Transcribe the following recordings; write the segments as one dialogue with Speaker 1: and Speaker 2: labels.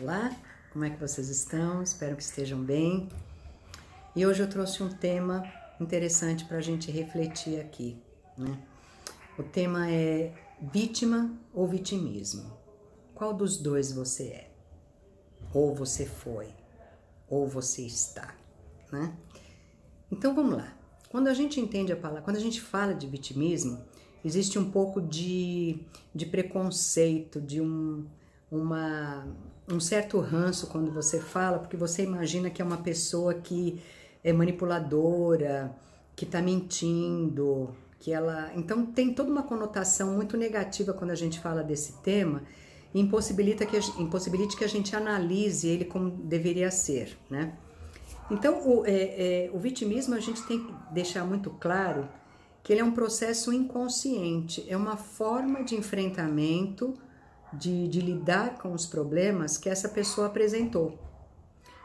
Speaker 1: Olá, como é que vocês estão? Espero que estejam bem. E hoje eu trouxe um tema interessante para a gente refletir aqui, né? O tema é vítima ou vitimismo? Qual dos dois você é? Ou você foi? Ou você está, né? Então vamos lá. Quando a gente entende a palavra, quando a gente fala de vitimismo, existe um pouco de preconceito, de um certo ranço quando você fala, porque você imagina que é uma pessoa que é manipuladora, que tá mentindo, que ela... Então tem toda uma conotação muito negativa quando a gente fala desse tema e impossibilite que a gente analise ele como deveria ser, né? Então o vitimismo a gente tem que deixar muito claro que ele é um processo inconsciente, é uma forma de enfrentamento, de lidar com os problemas que essa pessoa apresentou.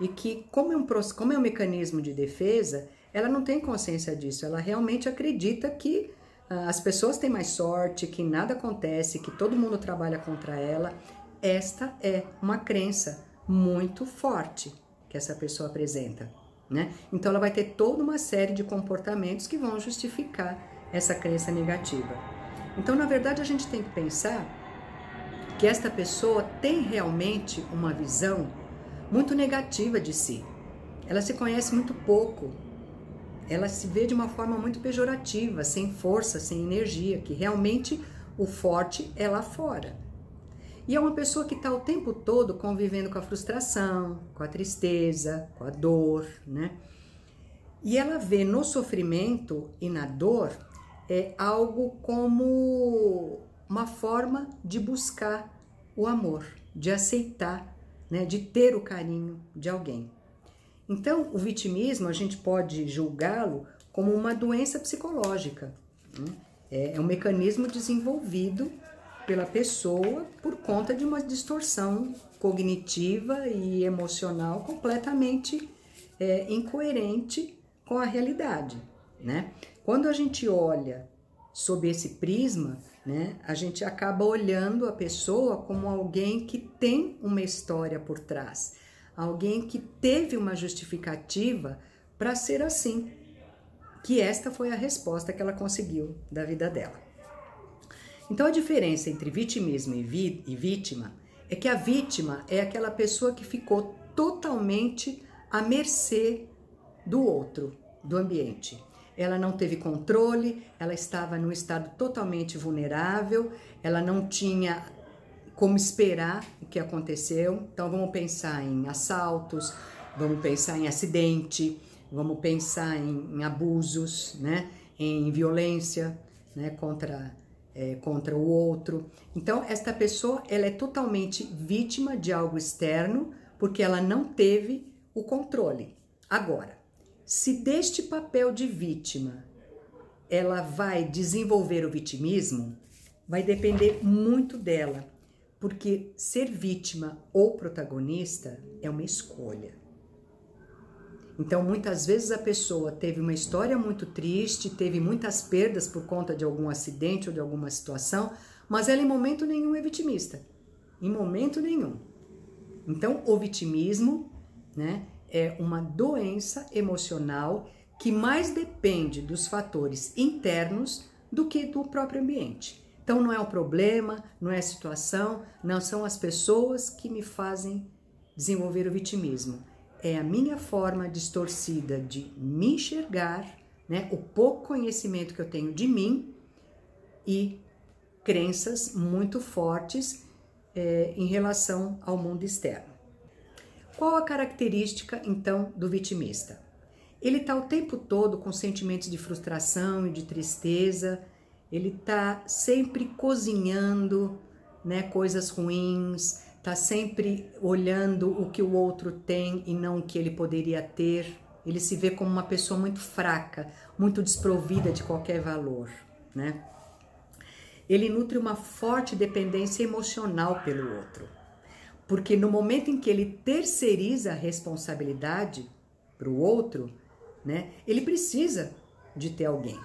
Speaker 1: E que, como é um mecanismo de defesa, ela não tem consciência disso, ela realmente acredita que as pessoas têm mais sorte, que nada acontece, que todo mundo trabalha contra ela. Esta é uma crença muito forte que essa pessoa apresenta, né? Então ela vai ter toda uma série de comportamentos que vão justificar essa crença negativa. Então, na verdade, a gente tem que pensar que esta pessoa tem realmente uma visão muito negativa de si. Ela se conhece muito pouco, ela se vê de uma forma muito pejorativa, sem força, sem energia, que realmente o forte é lá fora. E é uma pessoa que está o tempo todo convivendo com a frustração, com a tristeza, com a dor, né? E ela vê no sofrimento e na dor algo como uma forma de buscar o amor, de aceitar, né, de ter o carinho de alguém. Então, o vitimismo a gente pode julgá-lo como uma doença psicológica, né? É um mecanismo desenvolvido pela pessoa por conta de uma distorção cognitiva e emocional completamente incoerente com a realidade, né? Quando a gente olha sob esse prisma, né, a gente acaba olhando a pessoa como alguém que tem uma história por trás, alguém que teve uma justificativa para ser assim, que esta foi a resposta que ela conseguiu da vida dela. Então a diferença entre vitimismo e vítima é que a vítima é aquela pessoa que ficou totalmente à mercê do outro, do ambiente. Ela não teve controle, ela estava num estado totalmente vulnerável, ela não tinha como esperar o que aconteceu. Então vamos pensar em assaltos, vamos pensar em acidente, vamos pensar em abusos, né? Em violência, né? Contra o outro. Então esta pessoa ela é totalmente vítima de algo externo porque ela não teve o controle. Agora, se deste papel de vítima ela vai desenvolver o vitimismo, vai depender muito dela, porque ser vítima ou protagonista é uma escolha. Então, muitas vezes a pessoa teve uma história muito triste, teve muitas perdas por conta de algum acidente ou de alguma situação, mas ela em momento nenhum é vitimista. Em momento nenhum. Então, o vitimismo, né, é uma doença emocional que mais depende dos fatores internos do que do próprio ambiente. Então não é o problema, não é a situação, não são as pessoas que me fazem desenvolver o vitimismo. É a minha forma distorcida de me enxergar, né, o pouco conhecimento que eu tenho de mim e crenças muito fortes em relação ao mundo externo. Qual a característica, então, do vitimista? Ele está o tempo todo com sentimentos de frustração e de tristeza, ele está sempre cozinhando, né, coisas ruins, está sempre olhando o que o outro tem e não o que ele poderia ter. Ele se vê como uma pessoa muito fraca, muito desprovida de qualquer valor, né? Ele nutre uma forte dependência emocional pelo outro. Porque no momento em que ele terceiriza a responsabilidade para o outro, né, ele precisa de ter alguém.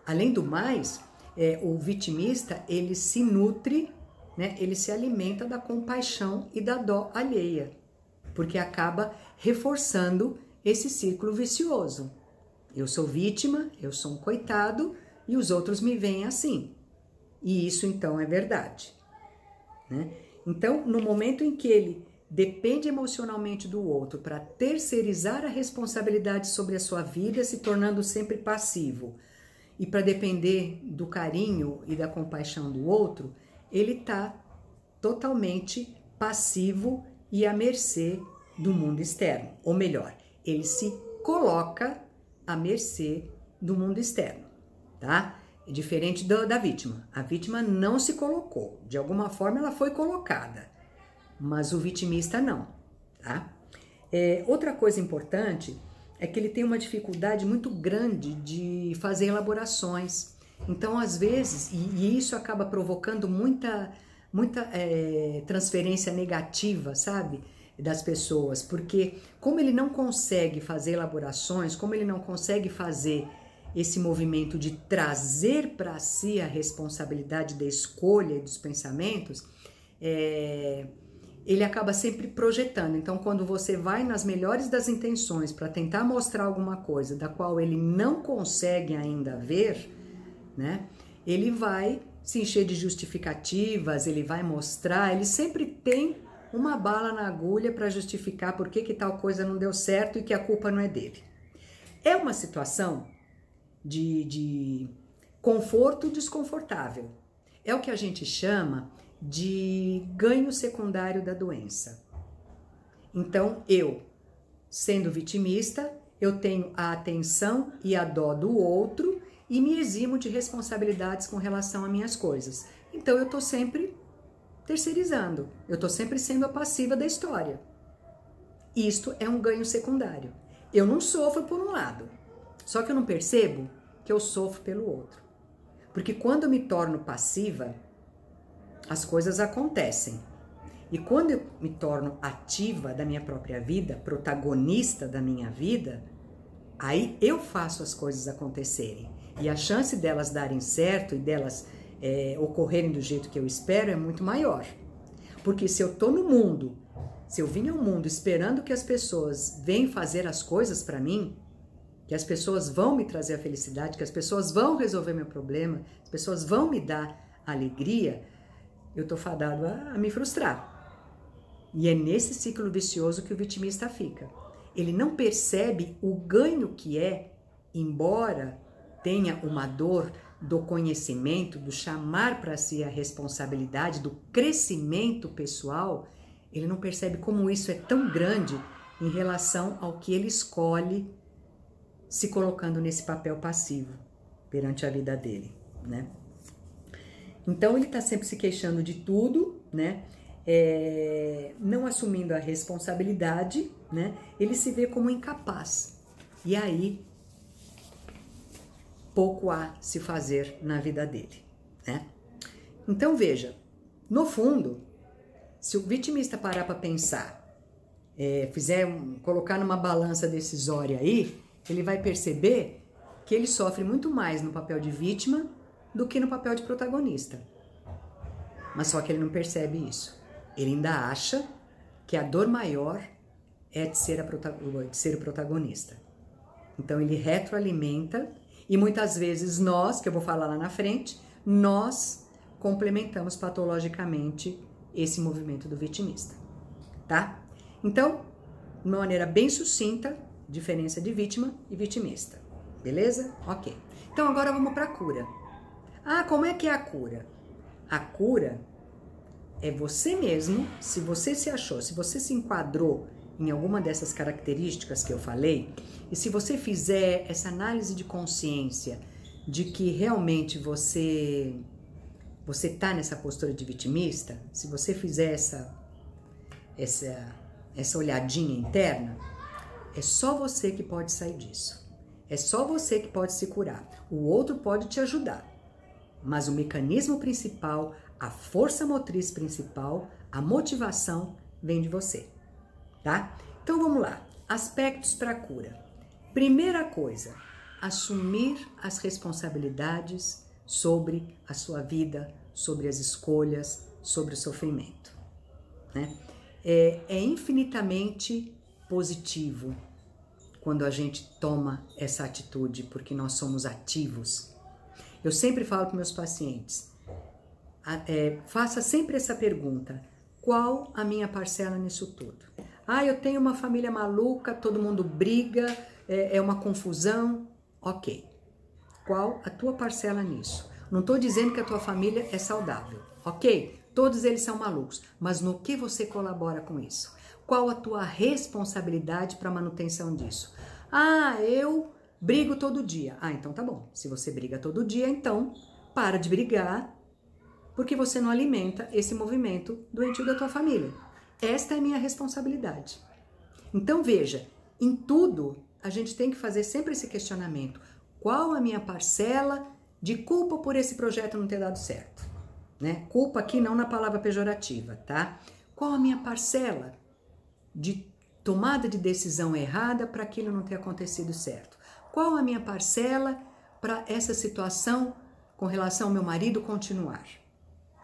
Speaker 1: Além do mais, o vitimista, ele se nutre né? Ele se alimenta da compaixão e da dó alheia, porque acaba reforçando esse círculo vicioso. Eu sou vítima, eu sou um coitado e os outros me veem assim. E isso então é verdade, né? Então, no momento em que ele depende emocionalmente do outro para terceirizar a responsabilidade sobre a sua vida, se tornando sempre passivo, e para depender do carinho e da compaixão do outro, ele está totalmente passivo e à mercê do mundo externo. Ou melhor, ele se coloca à mercê do mundo externo, tá? É diferente da vítima. A vítima não se colocou. De alguma forma ela foi colocada, mas o vitimista não, tá? Outra coisa importante é que ele tem uma dificuldade muito grande de fazer elaborações. Então, às vezes, e isso acaba provocando muita transferência negativa, sabe? Das pessoas, porque como ele não consegue fazer elaborações, como ele não consegue fazer esse movimento de trazer para si a responsabilidade da escolha e dos pensamentos, ele acaba sempre projetando. Então, quando você vai nas melhores das intenções para tentar mostrar alguma coisa da qual ele não consegue ainda ver, né? Ele vai se encher de justificativas, ele vai mostrar, ele sempre tem uma bala na agulha para justificar por que tal coisa não deu certo e que a culpa não é dele. É uma situação de conforto desconfortável. É o que a gente chama de ganho secundário da doença. Então, eu, sendo vitimista, eu tenho a atenção e a dó do outro e me eximo de responsabilidades com relação a minhas coisas. Então, eu estou sempre terceirizando, eu estou sempre sendo a passiva da história. Isto é um ganho secundário. Eu não sofro por um lado, só que eu não percebo que eu sofro pelo outro. Porque quando eu me torno passiva, as coisas acontecem. E quando eu me torno ativa da minha própria vida, protagonista da minha vida, aí eu faço as coisas acontecerem. E a chance delas darem certo e delas ocorrerem do jeito que eu espero é muito maior. Porque se eu tô no mundo, se eu vim ao mundo esperando que as pessoas venham fazer as coisas para mim, que as pessoas vão me trazer a felicidade, que as pessoas vão resolver meu problema, as pessoas vão me dar alegria, eu tô fadado a me frustrar. E é nesse ciclo vicioso que o vitimista fica. Ele não percebe o ganho que é, embora tenha uma dor do conhecimento, do chamar para si a responsabilidade, do crescimento pessoal, ele não percebe como isso é tão grande em relação ao que ele escolhe se colocando nesse papel passivo perante a vida dele, né? Então ele está sempre se queixando de tudo, né? Não assumindo a responsabilidade, né? Ele se vê como incapaz. E aí pouco há se fazer na vida dele, né? Então veja, no fundo, se o vitimista parar para pensar, colocar numa balança decisória aí, ele vai perceber que ele sofre muito mais no papel de vítima do que no papel de protagonista. Mas só que ele não percebe isso. Ele ainda acha que a dor maior é de ser o protagonista. Então ele retroalimenta e muitas vezes nós, que eu vou falar lá na frente, nós complementamos patologicamente esse movimento do vitimista, tá? Então, de uma maneira bem sucinta, diferença de vítima e vitimista, beleza? Ok. Então agora vamos para a cura. Ah, como é que é a cura? A cura é você mesmo, se você se achou, se você se enquadrou em alguma dessas características que eu falei, e se você fizer essa análise de consciência de que realmente você tá nessa postura de vitimista, se você fizer essa olhadinha interna, é só você que pode sair disso. É só você que pode se curar. O outro pode te ajudar. Mas o mecanismo principal, a força motriz principal, a motivação vem de você, tá? Então vamos lá. Aspectos para a cura. Primeira coisa, assumir as responsabilidades sobre a sua vida, sobre as escolhas, sobre o sofrimento, né? É infinitamente positivo quando a gente toma essa atitude, porque nós somos ativos. Eu sempre falo para meus pacientes, faça sempre essa pergunta: qual a minha parcela nisso tudo? Ah, eu tenho uma família maluca, todo mundo briga, é uma confusão. Ok. Qual a tua parcela nisso? Não estou dizendo que a tua família é saudável, ok? Todos eles são malucos, mas no que você colabora com isso? Qual a tua responsabilidade para a manutenção disso? Ah, eu brigo todo dia. Ah, então tá bom. Se você briga todo dia, então para de brigar, porque você não alimenta esse movimento doentio da tua família. Esta é a minha responsabilidade. Então veja, em tudo a gente tem que fazer sempre esse questionamento. Qual a minha parcela de culpa por esse projeto não ter dado certo? Né? Culpa aqui não na palavra pejorativa, tá? Qual a minha parcela de tomada de decisão errada para aquilo não ter acontecido certo? Qual a minha parcela para essa situação com relação ao meu marido continuar?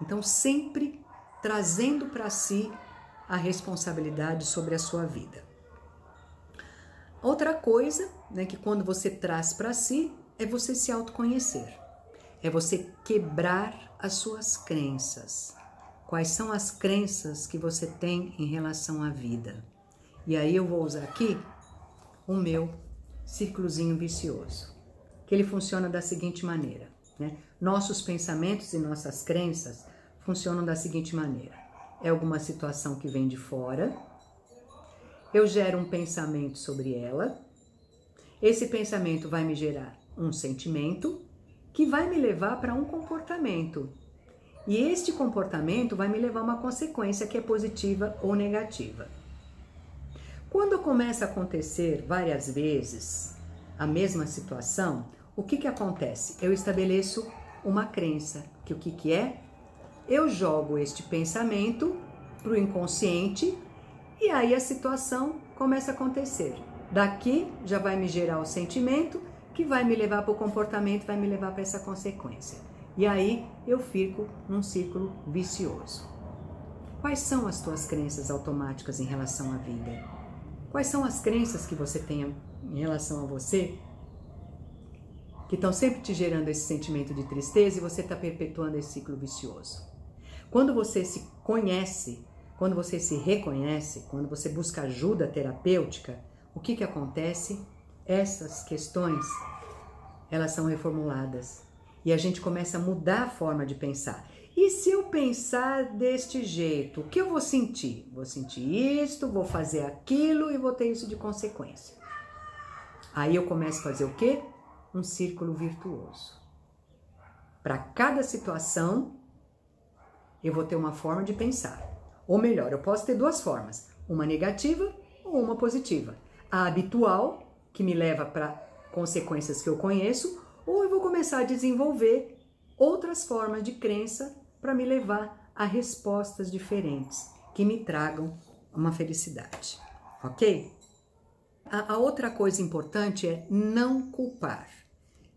Speaker 1: Então, sempre trazendo para si a responsabilidade sobre a sua vida. Outra coisa, né, que quando você traz para si, é você se autoconhecer. É você quebrar as suas crenças. Quais são as crenças que você tem em relação à vida? E aí eu vou usar aqui o meu círculozinho vicioso, que ele funciona da seguinte maneira, né? Nossos pensamentos e nossas crenças funcionam da seguinte maneira. É alguma situação que vem de fora, eu gero um pensamento sobre ela, esse pensamento vai me gerar um sentimento que vai me levar para um comportamento. E este comportamento vai me levar a uma consequência que é positiva ou negativa. Quando começa a acontecer várias vezes a mesma situação, o que acontece? Eu estabeleço uma crença, que o que é? Eu jogo este pensamento para o inconsciente e aí a situação começa a acontecer. Daqui já vai me gerar o sentimento que vai me levar para o comportamento, vai me levar para essa consequência. E aí eu fico num círculo vicioso. Quais são as tuas crenças automáticas em relação à vida? Quais são as crenças que você tem em relação a você que estão sempre te gerando esse sentimento de tristeza e você está perpetuando esse ciclo vicioso? Quando você se conhece, quando você se reconhece, quando você busca ajuda terapêutica, o que acontece? Essas questões, elas são reformuladas e a gente começa a mudar a forma de pensar. E se eu pensar deste jeito, o que eu vou sentir? Vou sentir isto, vou fazer aquilo e vou ter isso de consequência. Aí eu começo a fazer o quê? Um círculo virtuoso. Para cada situação, eu vou ter uma forma de pensar. Ou melhor, eu posso ter duas formas, uma negativa ou uma positiva. A habitual, que me leva para consequências que eu conheço, ou eu vou começar a desenvolver outras formas de crença para me levar a respostas diferentes, que me tragam uma felicidade, ok? A outra coisa importante é não culpar,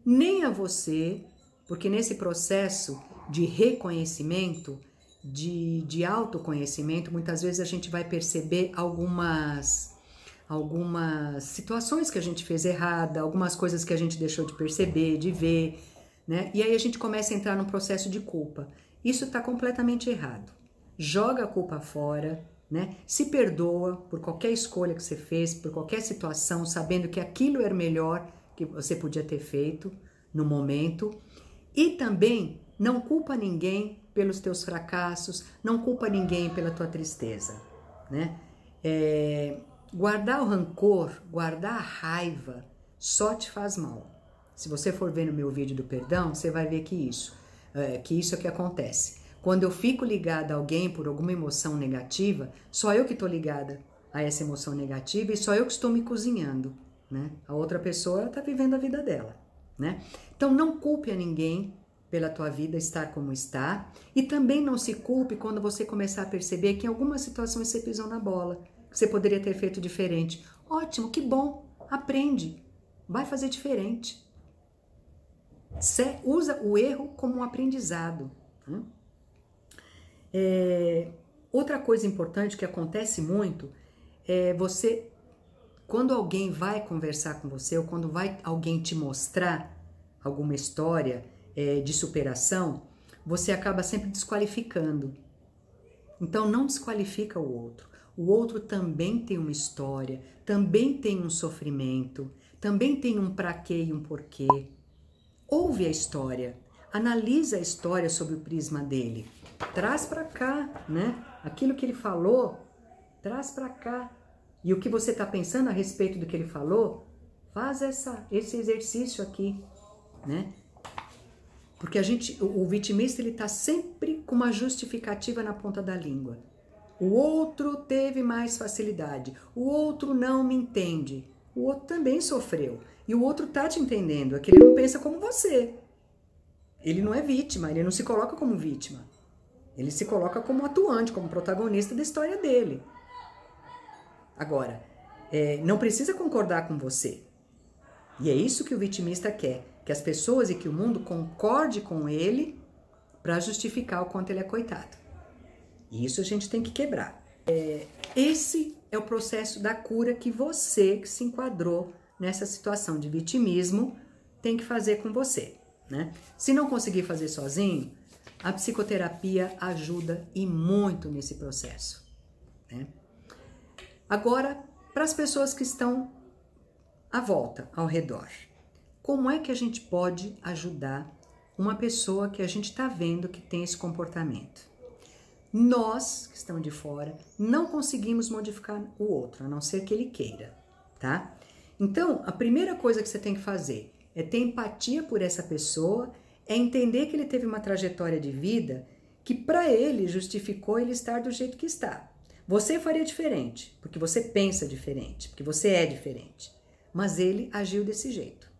Speaker 1: nem a você, porque nesse processo de reconhecimento, de autoconhecimento, muitas vezes a gente vai perceber algumas situações que a gente fez errada, algumas coisas que a gente deixou de perceber, de ver, né? E aí a gente começa a entrar num processo de culpa. Isso está completamente errado. Joga a culpa fora, né? Se perdoa por qualquer escolha que você fez, por qualquer situação, sabendo que aquilo era o melhor que você podia ter feito no momento. E também não culpa ninguém pelos teus fracassos, não culpa ninguém pela tua tristeza, né? Guardar o rancor, guardar a raiva, só te faz mal. Se você for ver no meu vídeo do perdão, você vai ver que isso é o que acontece. Quando eu fico ligada a alguém por alguma emoção negativa, só eu que estou ligada a essa emoção negativa e só eu que estou me cozinhando, né? A outra pessoa está vivendo a vida dela, né? Então não culpe a ninguém pela tua vida estar como está e também não se culpe quando você começar a perceber que em algumas situações você pisou na bola, que você poderia ter feito diferente. Ótimo, que bom, aprende, vai fazer diferente. Você usa o erro como um aprendizado, né? Outra coisa importante que acontece muito é você, quando alguém vai conversar com você, ou quando vai alguém te mostrar alguma história de superação, você acaba sempre desqualificando. Então não desqualifica o outro. O outro também tem uma história, também tem um sofrimento, também tem um pra quê e um porquê. Ouve a história, analisa a história sob o prisma dele. Traz pra cá, né? Aquilo que ele falou, traz pra cá. E o que você está pensando a respeito do que ele falou, faz esse exercício aqui, né? Porque o vitimista, ele está sempre com uma justificativa na ponta da língua. O outro teve mais facilidade, o outro não me entende, o outro também sofreu. E o outro tá te entendendo, é que ele não pensa como você. Ele não é vítima, ele não se coloca como vítima. Ele se coloca como atuante, como protagonista da história dele. Agora, não precisa concordar com você. E é isso que o vitimista quer, que as pessoas e que o mundo concorde com ele para justificar o quanto ele é coitado. E isso a gente tem que quebrar. Esse é o processo da cura que você, que se enquadrou nessa situação de vitimismo, tem que fazer com você, né? Se não conseguir fazer sozinho, a psicoterapia ajuda e muito nesse processo, né? Agora, para as pessoas que estão à volta, ao redor, como é que a gente pode ajudar uma pessoa que a gente está vendo que tem esse comportamento? Nós, que estamos de fora, não conseguimos modificar o outro, a não ser que ele queira, tá? Então, a primeira coisa que você tem que fazer é ter empatia por essa pessoa, é entender que ele teve uma trajetória de vida que para ele justificou ele estar do jeito que está. Você faria diferente, porque você pensa diferente, porque você é diferente, mas ele agiu desse jeito.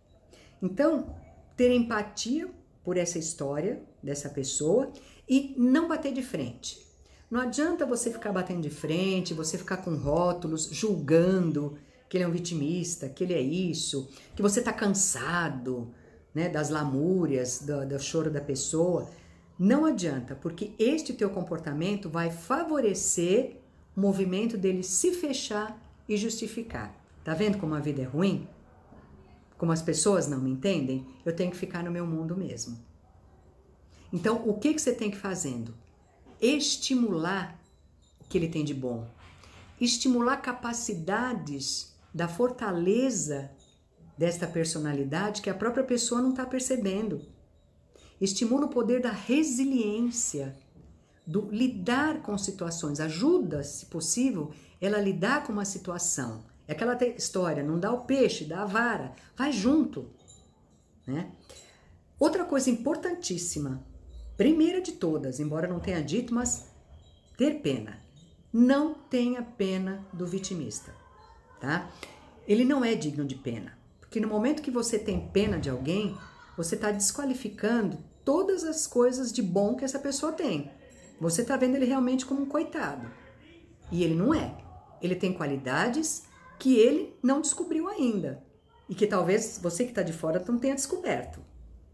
Speaker 1: Então, ter empatia por essa história dessa pessoa e não bater de frente. Não adianta você ficar batendo de frente, você ficar com rótulos, julgando que ele é um vitimista, que ele é isso, que você está cansado, né, das lamúrias, do choro da pessoa. Não adianta, porque este teu comportamento vai favorecer o movimento dele se fechar e justificar. Tá vendo como a vida é ruim? Como as pessoas não me entendem? Eu tenho que ficar no meu mundo mesmo. Então, o que você tem que ir fazendo? Estimular o que ele tem de bom. Estimular capacidades da fortaleza desta personalidade que a própria pessoa não está percebendo. Estimula o poder da resiliência, do lidar com situações. Ajuda, se possível, ela a lidar com uma situação. É aquela história, não dá o peixe, dá a vara. Vai junto, né? Outra coisa importantíssima, primeira de todas, embora não tenha dito, mas ter pena. Não tenha pena do vitimista, tá? Ele não é digno de pena, porque no momento que você tem pena de alguém, você está desqualificando todas as coisas de bom que essa pessoa tem. Você está vendo ele realmente como um coitado. E ele não é. Ele tem qualidades que ele não descobriu ainda. E que talvez você que está de fora não tenha descoberto,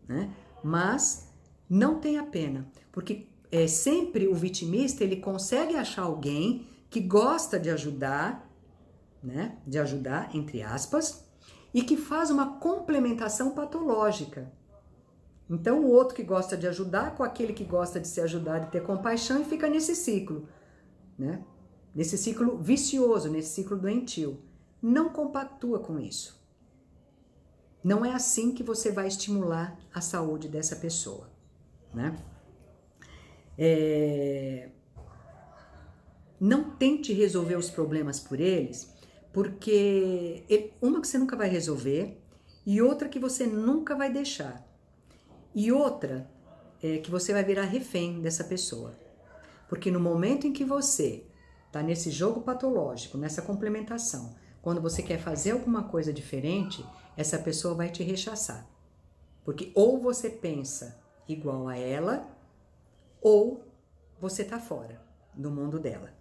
Speaker 1: né? Mas não tenha pena, porque sempre o vitimista, ele consegue achar alguém que gosta de ajudar, né? De ajudar, entre aspas, e que faz uma complementação patológica. Então, o outro que gosta de ajudar com aquele que gosta de se ajudar, de ter compaixão, e fica nesse ciclo, né? Nesse ciclo vicioso, nesse ciclo doentio. Não compactua com isso. Não é assim que você vai estimular a saúde dessa pessoa, né? Não tente resolver os problemas por eles, porque uma que você nunca vai resolver e outra que você nunca vai deixar. E outra é que você vai virar refém dessa pessoa. Porque no momento em que você está nesse jogo patológico, nessa complementação, quando você quer fazer alguma coisa diferente, essa pessoa vai te rechaçar. Porque ou você pensa igual a ela, ou você está fora do mundo dela.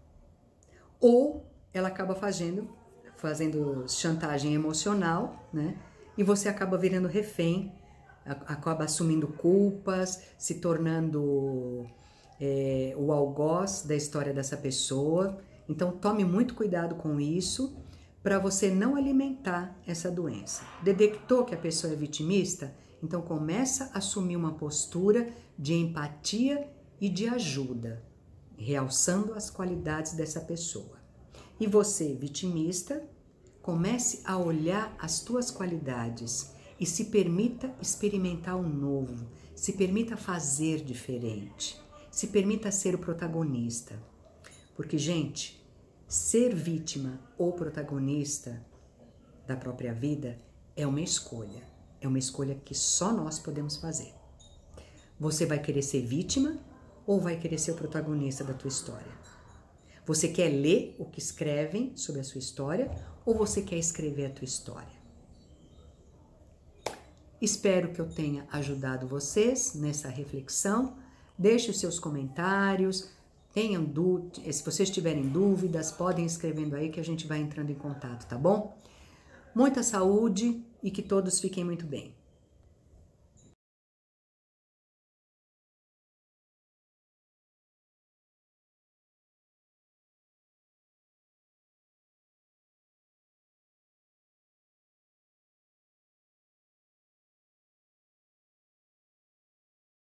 Speaker 1: Ou ela acaba fazendo chantagem emocional, né? E você acaba virando refém, acaba assumindo culpas, se tornando o algoz da história dessa pessoa. Então tome muito cuidado com isso para você não alimentar essa doença. Detectou que a pessoa é vitimista? Então começa a assumir uma postura de empatia e de ajuda, realçando as qualidades dessa pessoa. E você, vitimista, comece a olhar as tuas qualidades e se permita experimentar o novo, se permita fazer diferente, se permita ser o protagonista. Porque, gente, ser vítima ou protagonista da própria vida é uma escolha que só nós podemos fazer. Você vai querer ser vítima ou vai querer ser o protagonista da tua história? Você quer ler o que escrevem sobre a sua história ou você quer escrever a tua história? Espero que eu tenha ajudado vocês nessa reflexão. Deixe os seus comentários, se vocês tiverem dúvidas, podem escrevendo aí que a gente vai entrando em contato, tá bom? Muita saúde e que todos fiquem muito bem.